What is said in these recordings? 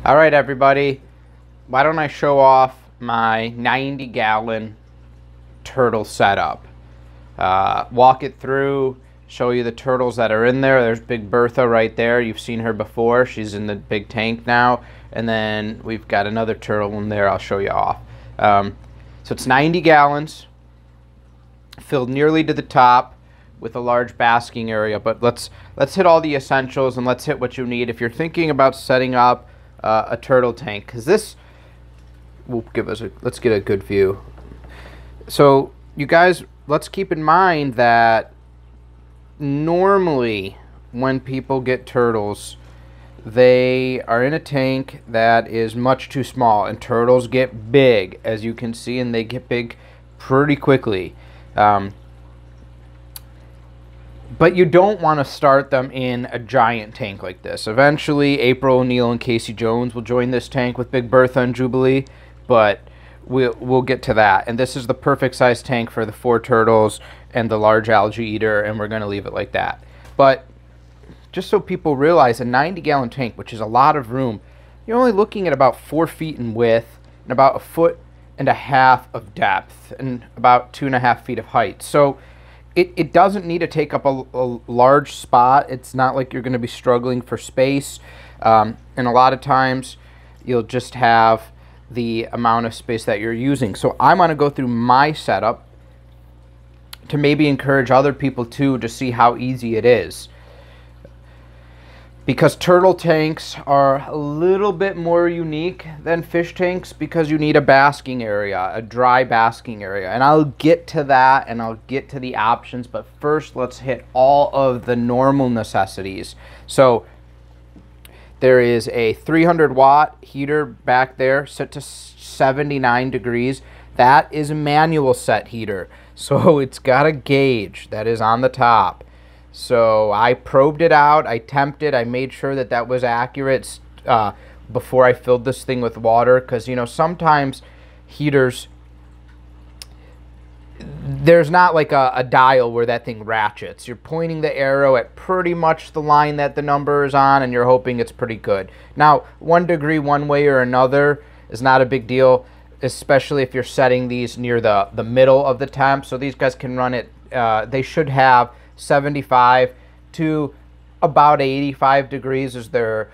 All right, everybody, why don't I show off my 90-gallon turtle setup? Walk it through, show you the turtles that are in there. There's Big Bertha right there. You've seen her before. She's in the big tank now. And then we've got another turtle in there I'll show you off. So it's 90 gallons, filled nearly to the top with a large basking area. But let's hit all the essentials and let's hit what you need if you're thinking about setting up a turtle tank, because this will give us let's get a good view. So you guys, let's keep in mind that normally when people get turtles, they are in a tank that is much too small, and turtles get big, as you can see, and they get big pretty quickly. But you don't want to start them in a giant tank like this. Eventually, April O'Neil and Casey Jones will join this tank with Big Bertha and Jubilee, but we'll get to that. And this is the perfect size tank for the 4 turtles and the large algae eater, and we're going to leave it like that. But just so people realize, a 90-gallon tank, which is a lot of room, you're only looking at about 4 feet in width and about 1.5 feet of depth and about 2.5 feet of height. So it doesn't need to take up a large spot. It's not like you're going to be struggling for space. And a lot of times you'll just have the amount of space that you're using. So I'm going to go through my setup to maybe encourage other people too to see how easy it is. Because turtle tanks are a little bit more unique than fish tanks, because you need a basking area, a dry basking area. And I'll get to that and I'll get to the options, but first let's hit all of the normal necessities. So there is a 300-watt heater back there set to 79 degrees. That is a manual set heater. So it's got a gauge that is on the top. So I probed it out, I temped it, I made sure that that was accurate before I filled this thing with water, because, you know, sometimes heaters, there's not like a dial where that thing ratchets. You're pointing the arrow at pretty much the line that the number is on, and you're hoping it's pretty good. Now, 1 degree one way or another is not a big deal, especially if you're setting these near the middle of the temp. So these guys can run it, they should have 75 to about 85 degrees as their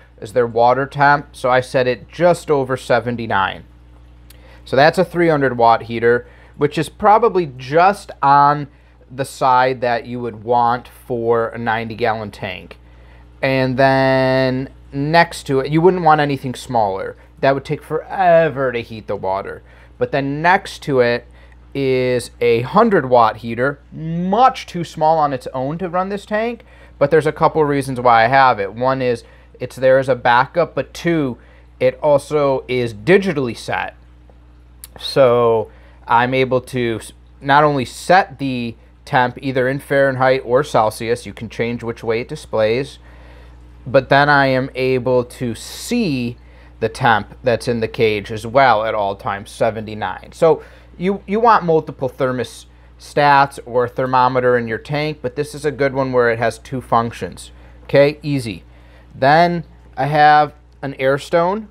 water temp. So I set it just over 79. So that's a 300-watt heater, which is probably just on the side that you would want for a 90-gallon tank. And then next to it, you wouldn't want anything smaller. That would take forever to heat the water. But then next to it is a 100-watt heater, much too small on its own to run this tank, but there's a couple reasons why I have it. One is it's there as a backup, but 2, it also is digitally set. So I'm able to not only set the temp either in Fahrenheit or Celsius, you can change which way it displays, but then I am able to see the temp that's in the cage as well at all times, 79. So you want multiple thermostats or thermometer in your tank, but this is a good one where it has 2 functions. Okay, easy. Then I have an air stone,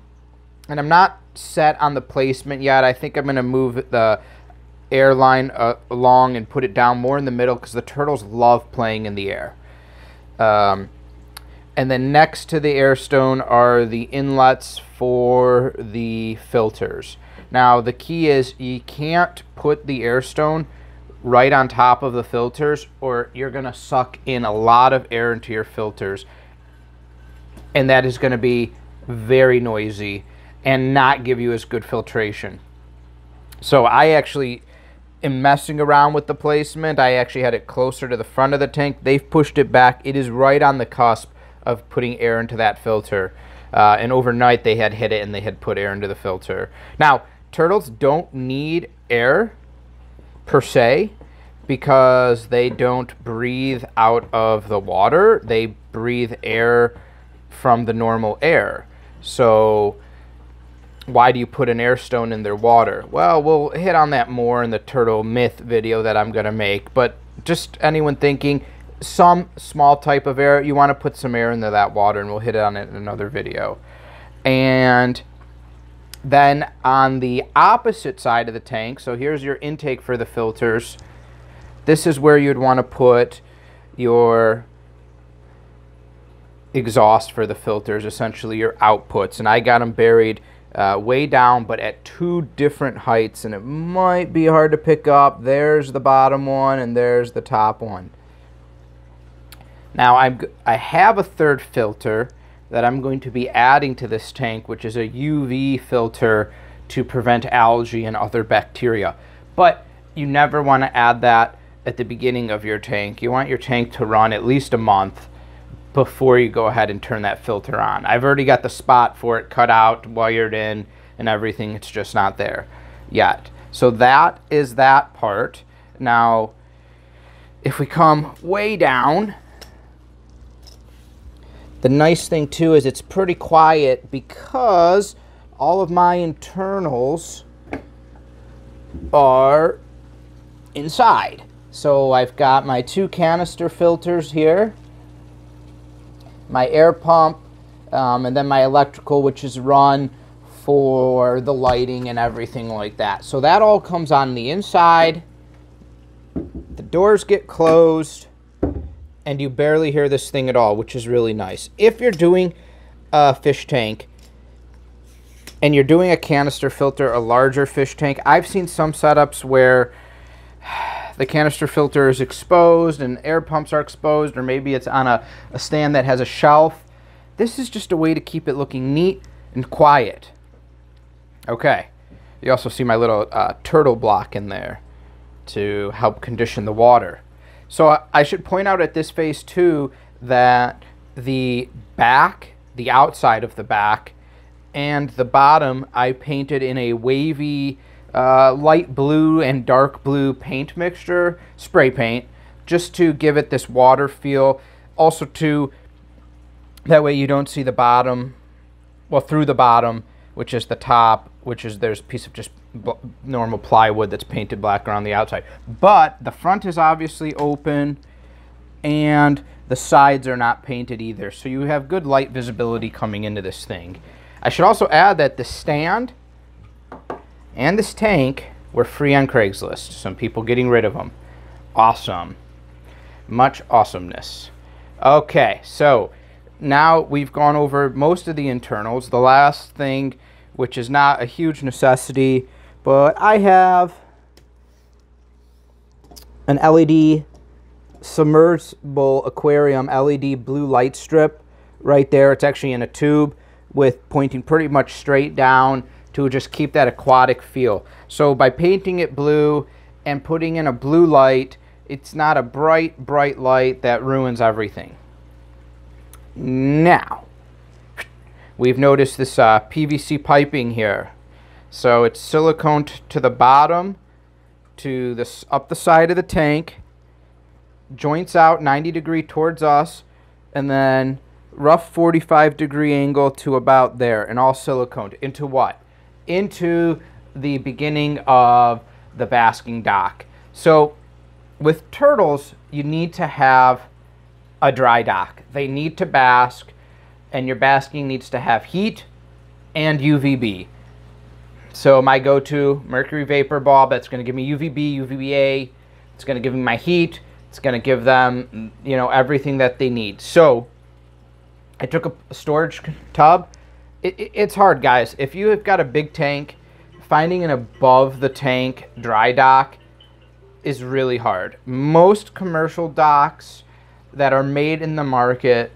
and I'm not set on the placement yet. I think I'm going to move the air line along and put it down more in the middle, because the turtles love playing in the air. And then next to the air stone are the inlets for the filters. Now, the key is you can't put the air stone right on top of the filters, or you're going to suck in a lot of air into your filters, and that is going to be very noisy and not give you as good filtration. So I actually am messing around with the placement. I actually had it closer to the front of the tank. They've pushed it back. It is right on the cusp of putting air into that filter. And overnight they had hit it and they had put air into the filter. Now, turtles don't need air per se, because they don't breathe out of the water. They breathe air from the normal air. So why do you put an air stone in their water? Well, we'll hit on that more in the turtle myth video that I'm going to make. But just anyone thinking, some small type of air, you want to put some air into that water, and we'll hit on it in another video. And then on the opposite side of the tank, so here's your intake for the filters. This is where you'd want to put your exhaust for the filters, essentially your outputs. And I got them buried way down, but at two different heights, and it might be hard to pick up. There's the bottom one and there's the top one. Now I have a third filter that I'm going to be adding to this tank, which is a UV filter to prevent algae and other bacteria. But you never want to add that at the beginning of your tank. You want your tank to run at least a month before you go ahead and turn that filter on. I've already got the spot for it cut out, wired in, and everything. It's just not there yet. So that is that part. Now, if we come way down, the nice thing too is it's pretty quiet because all of my internals are inside. So I've got my two canister filters here, my air pump, and then my electrical, which is run for the lighting and everything like that. So that all comes on the inside. The doors get closed, and you barely hear this thing at all, which is really nice. If you're doing a fish tank and you're doing a canister filter, a larger fish tank, I've seen some setups where the canister filter is exposed and air pumps are exposed, or maybe it's on a stand that has a shelf. This is just a way to keep it looking neat and quiet. Okay, you also see my little turtle block in there to help condition the water. So I should point out at this phase too that the back, the outside of the back, and the bottom I painted in a wavy light blue and dark blue paint mixture, spray paint, just to give it this water feel. Also too, that way you don't see the bottom, well, through the bottom, which is the top, which is there's a piece of just normal plywood that's painted black around the outside. But the front is obviously open and the sides are not painted either. So you have good light visibility coming into this thing. I should also add that the stand and this tank were free on Craigslist. Some people getting rid of them. Awesome. Much awesomeness. Okay, so now we've gone over most of the internals. The last thing, which is not a huge necessity, but I have an LED submersible aquarium LED blue light strip right there. It's actually in a tube with pointing pretty much straight down to just keep that aquatic feel. So by painting it blue and putting in a blue light, it's not a bright light that ruins everything. Now, we've noticed this PVC piping here. So it's silicone to the bottom, to this up the side of the tank, joints out 90 degree towards us, and then rough 45 degree angle to about there, and all silicone. Into what? Into the beginning of the basking dock. So with turtles, you need to have a dry dock. They need to bask, and your basking needs to have heat and UVB. So my go-to mercury vapor bulb, that's going to give me UVB, UVA. It's going to give me my heat. It's going to give them, you know, everything that they need. So I took a storage tub. It's hard, guys. If you have got a big tank, finding an above the tank dry dock is really hard. Most commercial docks that are made in the market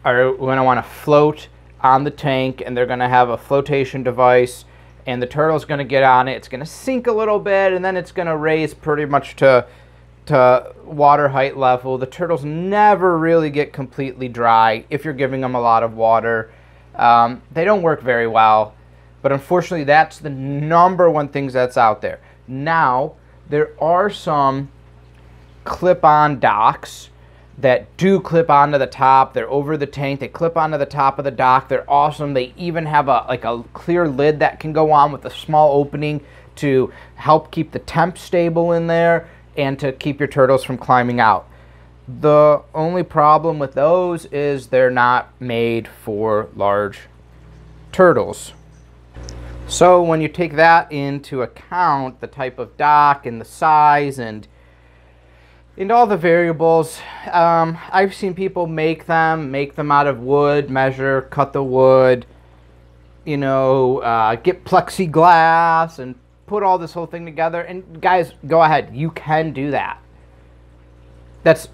are going to want to float on the tank, and they're going to have a flotation device, and the turtle's going to get on it. It's going to sink a little bit, and then it's going to raise pretty much to water height level. The turtles never really get completely dry if you're giving them a lot of water. They don't work very well, but unfortunately that's the #1 thing that's out there. Now, there are some clip-on docks that do clip onto the top. They're over the tank. They clip onto the top of the dock. They're awesome. They even have a clear lid that can go on with a small opening to help keep the temp stable in there and to keep your turtles from climbing out. The only problem with those is they're not made for large turtles. So when you take that into account, the type of dock and the size and all the variables, I've seen people make them out of wood, measure, cut the wood, you know, get plexiglass and put all this whole thing together. And guys, go ahead, you can do that. That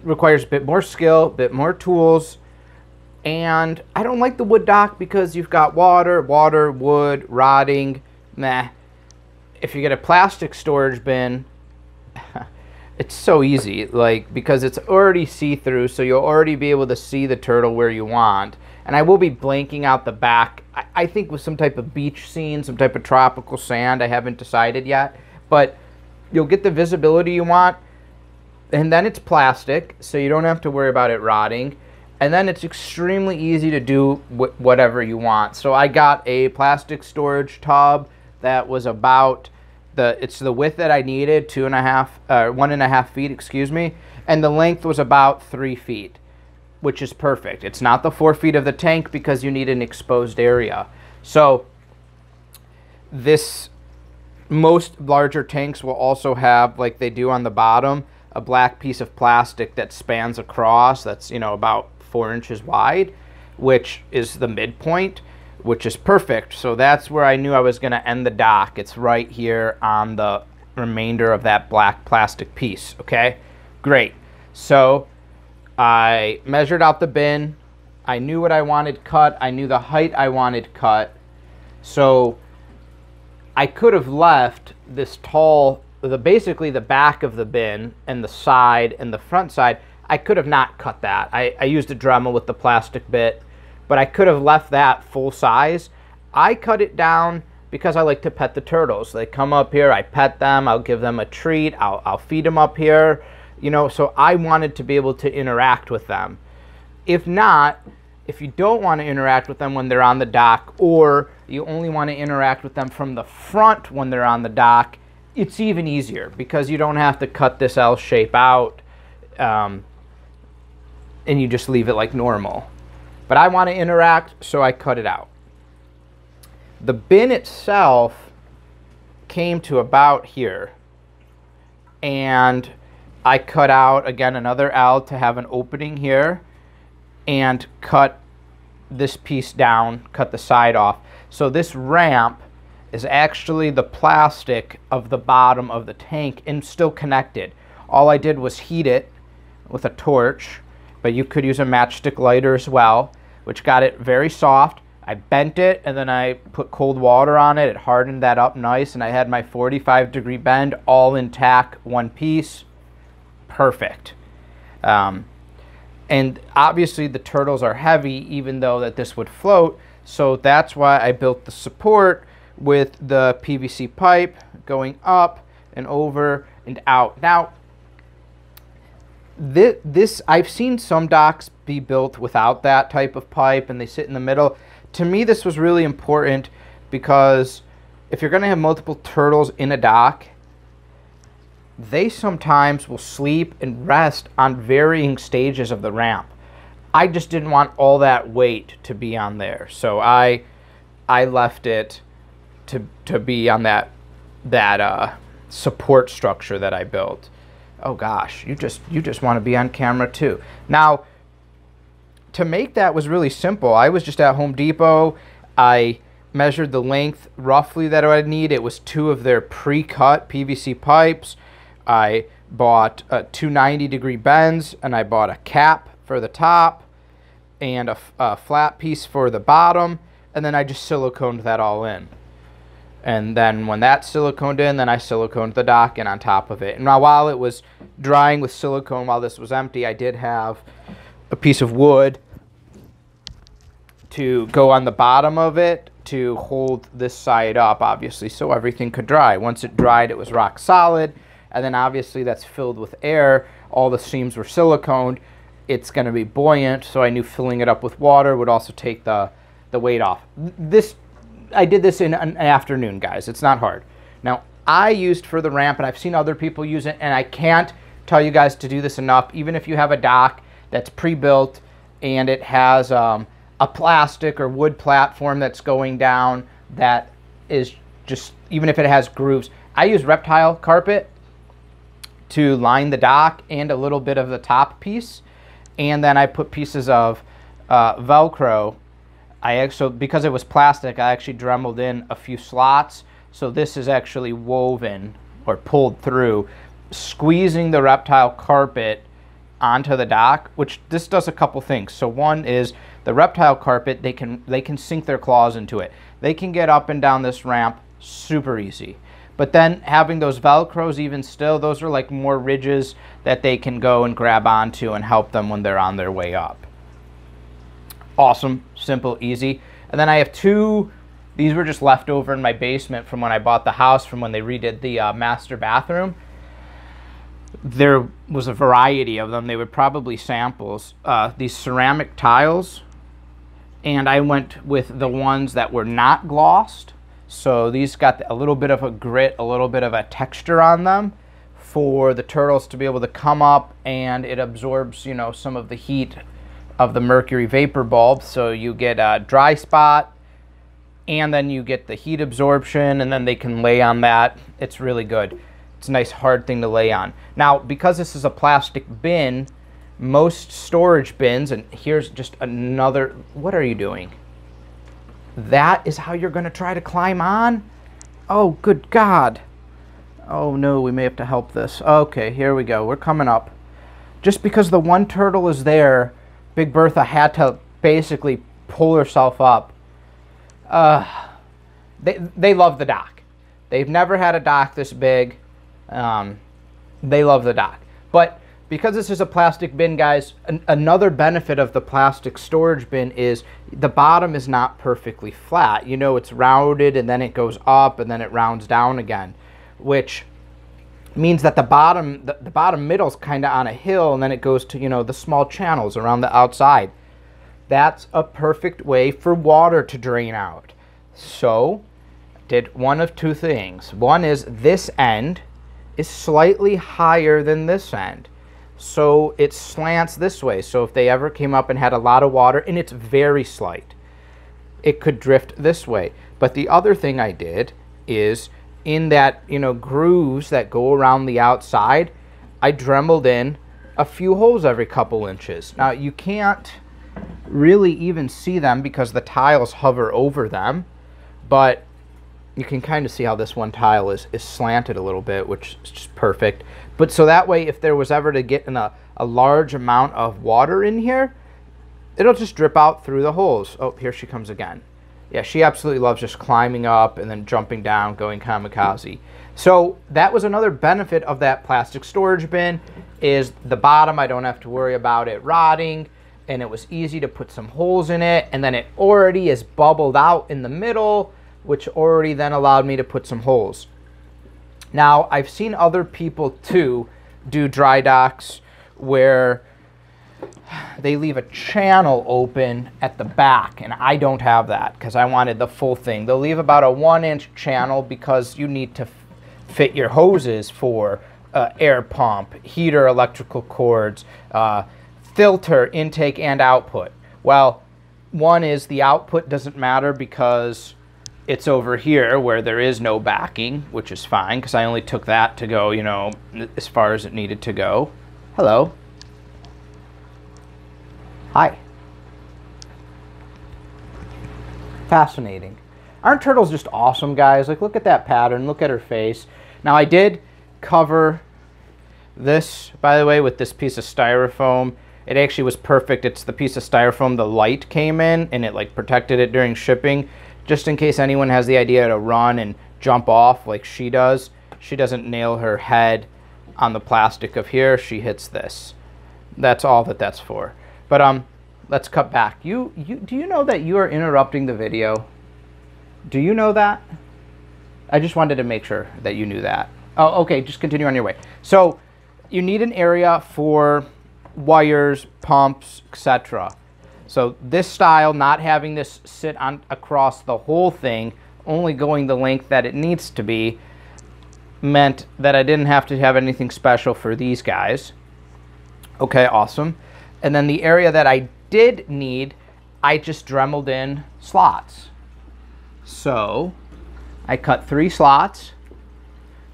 requires a bit more skill, a bit more tools. And I don't like the wood dock because you've got water, wood, rotting, meh. If you get a plastic storage bin, it's so easy, like, because it's already see-through, so you'll already be able to see the turtle where you want. And I will be blanking out the back, I think with some type of beach scene, some type of tropical sand. I haven't decided yet, but you'll get the visibility you want. And then it's plastic, so you don't have to worry about it rotting. And then it's extremely easy to do whatever you want. So I got a plastic storage tub that was about it's the width that I needed, 1.5 feet, excuse me, and the length was about 3 feet, which is perfect. It's not the 4 feet of the tank because you need an exposed area. So most larger tanks will also have, like they do on the bottom, a black piece of plastic that spans across, that's, you know, about 4 inches wide, which is the midpoint, which is perfect. So that's where I knew I was going to end the dock. It's right here on the remainder of that black plastic piece. Okay, great. So I measured out the bin. I knew what I wanted cut. I knew the height I wanted cut. So I could have left this tall, basically the back of the bin and the side and the front side. I could have not cut that. I used a Dremel with the plastic bit, but I could have left that full size. I cut it down because I like to pet the turtles. They come up here, I pet them, I'll give them a treat, I'll feed them up here, you know, so I wanted to be able to interact with them. If not, if you don't want to interact with them when they're on the dock, or you only want to interact with them from the front when they're on the dock, it's even easier because you don't have to cut this L shape out, and you just leave it like normal. But I want to interact, so I cut it out. The bin itself came to about here, and I cut out, again, another L to have an opening here, and cut this piece down, cut the side off. So this ramp is actually the plastic of the bottom of the tank and still connected. All I did was heat it with a torch, but you could use a matchstick lighter as well, which got it very soft. I bent it and then I put cold water on it. It hardened that up nice, and I had my 45-degree bend all intact, one piece. Perfect. And obviously the turtles are heavy, even though that this would float, so that's why I built the support with the PVC pipe going up and over and out. Now, this I've seen some docks be built without that type of pipe and they sit in the middle. To me, this was really important because if you're going to have multiple turtles in a dock, they sometimes will sleep and rest on varying stages of the ramp. I just didn't want all that weight to be on there, so I left it to be on that support structure that I built. Oh gosh, you just want to be on camera too. Now, to make that was really simple. I was just at Home Depot. I measured the length roughly that I'd need. It was 2 of their pre-cut PVC pipes. I bought 2 90-degree bends, and I bought a cap for the top and a flat piece for the bottom, and then I just siliconed that all in. And then when that's siliconed in, then I siliconed the dock in on top of it. And now while it was drying with silicone, while this was empty, I did have a piece of wood to go on the bottom of it to hold this side up, obviously, so everything could dry. Once it dried, it was rock solid. And then obviously that's filled with air. All the seams were siliconed. It's going to be buoyant, so I knew filling it up with water would also take the weight off. I did this in an afternoon, guys. It's not hard. Now, I used for the ramp, and I've seen other people use it, and I can't tell you guys to do this enough. Even if you have a dock that's pre-built and it has a a plastic or wood platform that's going down that is just, even if it has grooves. I use reptile carpet to line the dock and a little bit of the top piece. And then I put pieces of Velcro. So because it was plastic, I actually dremeled in a few slots. So this is actually woven or pulled through, squeezing the reptile carpet onto the dock, which this does a couple things. So one is the reptile carpet, they can sink their claws into it. They can get up and down this ramp super easy. But then having those Velcros, even still, those are like more ridges that they can go and grab onto and help them when they're on their way up. Awesome, simple, easy. And then I have two, these were just left over in my basement from when I bought the house, from when they redid the master bathroom. There was a variety of them. They were probably samples. These ceramic tiles, and I went with the ones that were not glossed. So these got a little bit of a grit, a little bit of a texture on them for the turtles to be able to come up, and it absorbs, you know, some of the heat of the mercury vapor bulb. So you get a dry spot, and then you get the heat absorption, and then they can lay on that. It's really good. It's a nice hard thing to lay on. Now, because this is a plastic bin, most storage bins, and here's just another, what are you doing? That is how you're going to try to climb on? Oh, good God. Oh, no, we may have to help this. Okay, here we go. We're coming up. Just because the one turtle is there, Big Bertha had to basically pull herself up. They love the dock. They've never had a dock this big. They love the dock. But because this is a plastic bin, guys, another benefit of the plastic storage bin is the bottom is not perfectly flat. You know, it's rounded, and then it goes up, and then it rounds down again, which means that the bottom middle's kind of on a hill, and then it goes to, you know, the small channels around the outside. That's a perfect way for water to drain out. So, did one of two things. One is this end is slightly higher than this end, so it slants this way. So if they ever came up and had a lot of water, and it's very slight, it could drift this way. But the other thing I did is, in that, you know, grooves that go around the outside, I dremeled in a few holes every couple inches. Now you can't really even see them because the tiles hover over them, but you can kind of see how this one tile is slanted a little bit, which is just perfect. But so that way, if there was ever to get in a large amount of water in here, it'll just drip out through the holes. Oh, here she comes again. Yeah, she absolutely loves just climbing up and then jumping down, going kamikaze. So that was another benefit of that plastic storage bin, is the bottom, I don't have to worry about it rotting, and it was easy to put some holes in it, and then it already is bubbled out in the middle, which already then allowed me to put some holes. Now, I've seen other people too do dry docks where they leave a channel open at the back, and I don't have that because I wanted the full thing. They'll leave about a 1-inch channel because you need to fit your hoses for air pump, heater, electrical cords, filter, intake, and output. Well, one is the output doesn't matter because it's over here where there is no backing, which is fine because I only took that to go, you know, as far as it needed to go. Hello. Hi. Fascinating. Aren't turtles just awesome, guys? Like, look at that pattern. Look at her face. Now, I did cover this, by the way, with this piece of styrofoam. It actually was perfect. It's the piece of styrofoam the light came in, and it like protected it during shipping, just in case anyone has the idea to run and jump off like she does. She doesn't nail her head on the plastic of here. She hits this. That's all that's for. But let's cut back. Do you know that you are interrupting the video? Do you know that? I just wanted to make sure that you knew that. Oh, okay, just continue on your way. So you need an area for wires, pumps, etc. So this style, not having this sit on across the whole thing, only going the length that it needs to be, meant that I didn't have to have anything special for these guys. Okay, awesome. And then the area that I did need I just dremeled in slots. So I cut 3 slots.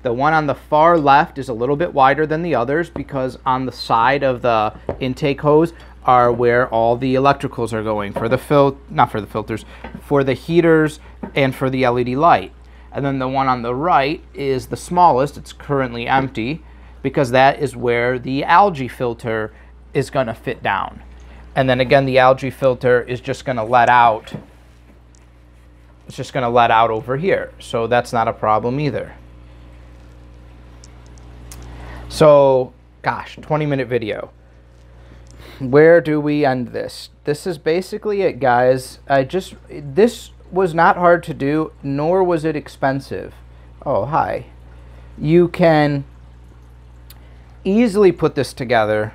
The one on the far left is a little bit wider than the others because on the side of the intake hose are where all the electricals are going for the not for the filters, for the heaters and for the LED light. And then the one on the right is the smallest. It's currently empty because that is where the algae filter is going to fit down. And then again, the algae filter is just going to let out. It's just going to let out over here. So that's not a problem either. So, gosh, 20-minute video. Where do we end this? This is basically it, guys. This was not hard to do, nor was it expensive. Oh, hi. You can easily put this together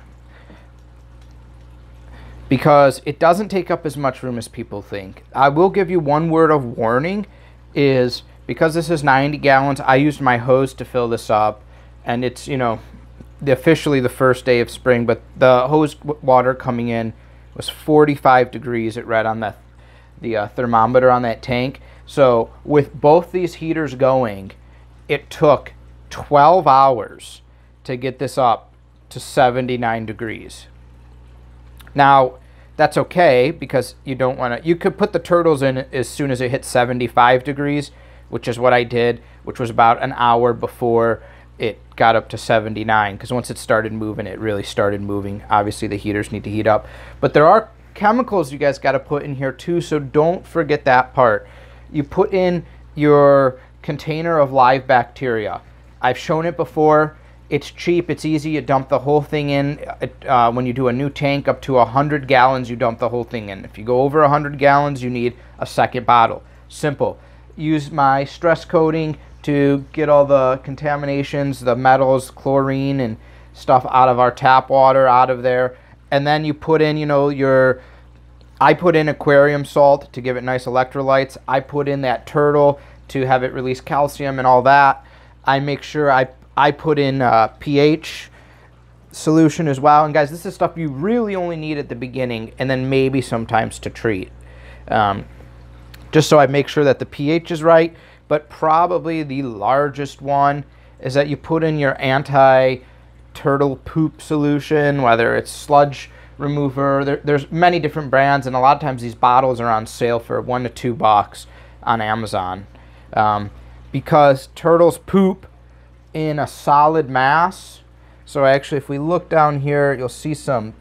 because it doesn't take up as much room as people think. I will give you one word of warning is because this is 90 gallons, I used my hose to fill this up, and it's, you know, officially the first day of spring, but the hose water coming in was 45 degrees, it read on the thermometer on that tank. So with both these heaters going, it took 12 hours to get this up to 79 degrees. Now, that's okay because you don't want to, you could put the turtles in as soon as it hit 75 degrees, which is what I did, which was about an hour before it got up to 79, because once it started moving, it really started moving. Obviously, the heaters need to heat up. But there are chemicals you guys got to put in here too, so don't forget that part. You put in your container of live bacteria. I've shown it before. It's cheap, it's easy, you dump the whole thing in. When you do a new tank up to 100 gallons, you dump the whole thing in. If you go over 100 gallons, you need a second bottle. Simple. Use my stress coating to get all the contaminations, the metals, chlorine and stuff out of our tap water, out of there. And then you put in, you know, I put in aquarium salt to give it nice electrolytes. I put in that turtle to have it release calcium and all that. I make sure I put in pH solution as well. And guys, this is stuff you really only need at the beginning and then maybe sometimes to treat. Just so I make sure that the pH is right. But probably the largest one is that you put in your anti-turtle poop solution, whether it's sludge remover. There's many different brands, and a lot of times these bottles are on sale for $1 to $2 on Amazon. Because turtles poop in a solid mass. So actually, if we look down here, you'll see some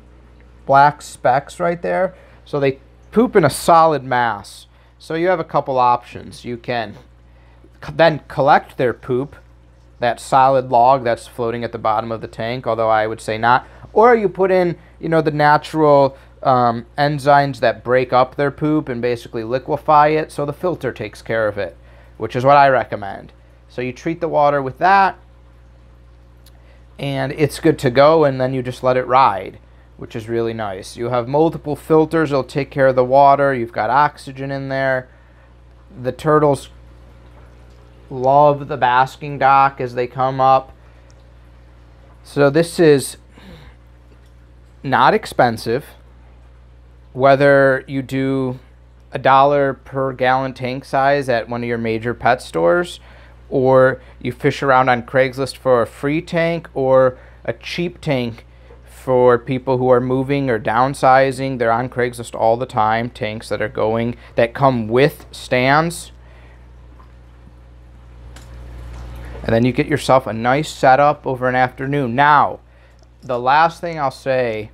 black specks right there. So they poop in a solid mass. So you have a couple options. You can then collect their poop, that solid log that's floating at the bottom of the tank, although I would say not. Or you put in, you know, the natural enzymes that break up their poop and basically liquefy it, so the filter takes care of it, which is what I recommend. So you treat the water with that, and it's good to go, and then you just let it ride, which is really nice. You have multiple filters, it'll take care of the water, you've got oxygen in there. The turtles love the basking dock as they come up. So this is not expensive. Whether you do $1 per gallon tank size at one of your major pet stores, or you fish around on Craigslist for a free tank or a cheap tank for people who are moving or downsizing. They're on Craigslist all the time, tanks that come with stands. And then you get yourself a nice setup over an afternoon. Now, the last thing I'll say,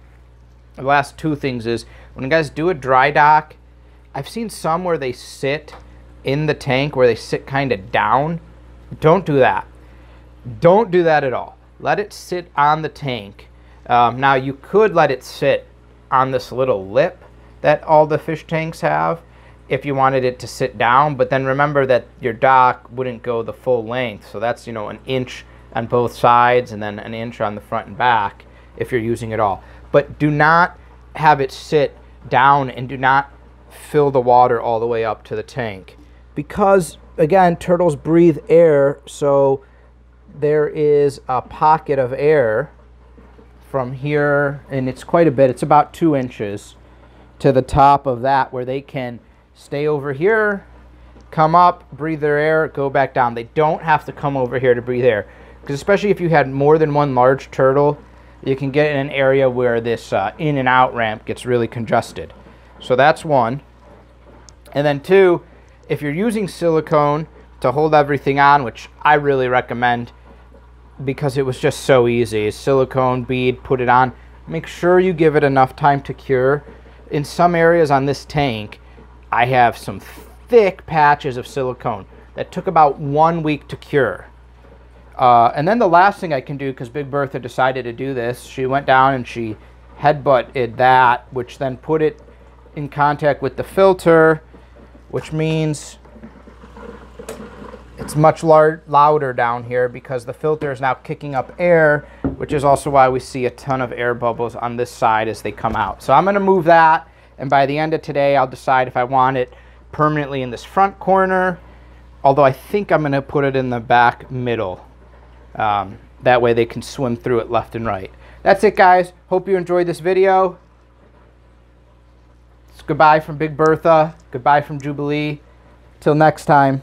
the last two things is, when you guys do a dry dock, I've seen some where they sit in the tank, where they sit kind of down. Don't do that. Don't do that at all. Let it sit on the tank. Now, you could let it sit on this little lip that all the fish tanks have, if you wanted it to sit down, but then remember that your dock wouldn't go the full length, so that's, you know, an inch on both sides and then an inch on the front and back if you're using it all. But do not have it sit down, and do not fill the water all the way up to the tank, because again, turtles breathe air, so there is a pocket of air from here, and it's quite a bit, it's about 2 inches to the top of that where they can stay over here, come up, breathe their air, go back down. They don't have to come over here to breathe air. Because especially if you had more than one large turtle, you can get in an area where this in and out ramp gets really congested. So that's one. And then two, if you're using silicone to hold everything on, which I really recommend because it was just so easy, silicone bead, put it on, make sure you give it enough time to cure. In some areas on this tank, I have some thick patches of silicone that took about 1 week to cure. And then the last thing I can do, because Big Bertha decided to do this, she went down and she headbutted that, which then put it in contact with the filter, which means it's much louder down here because the filter is now kicking up air, which is also why we see a ton of air bubbles on this side as they come out. So I'm going to move that, and by the end of today, I'll decide if I want it permanently in this front corner, although I think I'm going to put it in the back middle. That way they can swim through it left and right. That's it, guys. Hope you enjoyed this video. It's goodbye from Big Bertha. Goodbye from Jubilee. Till next time.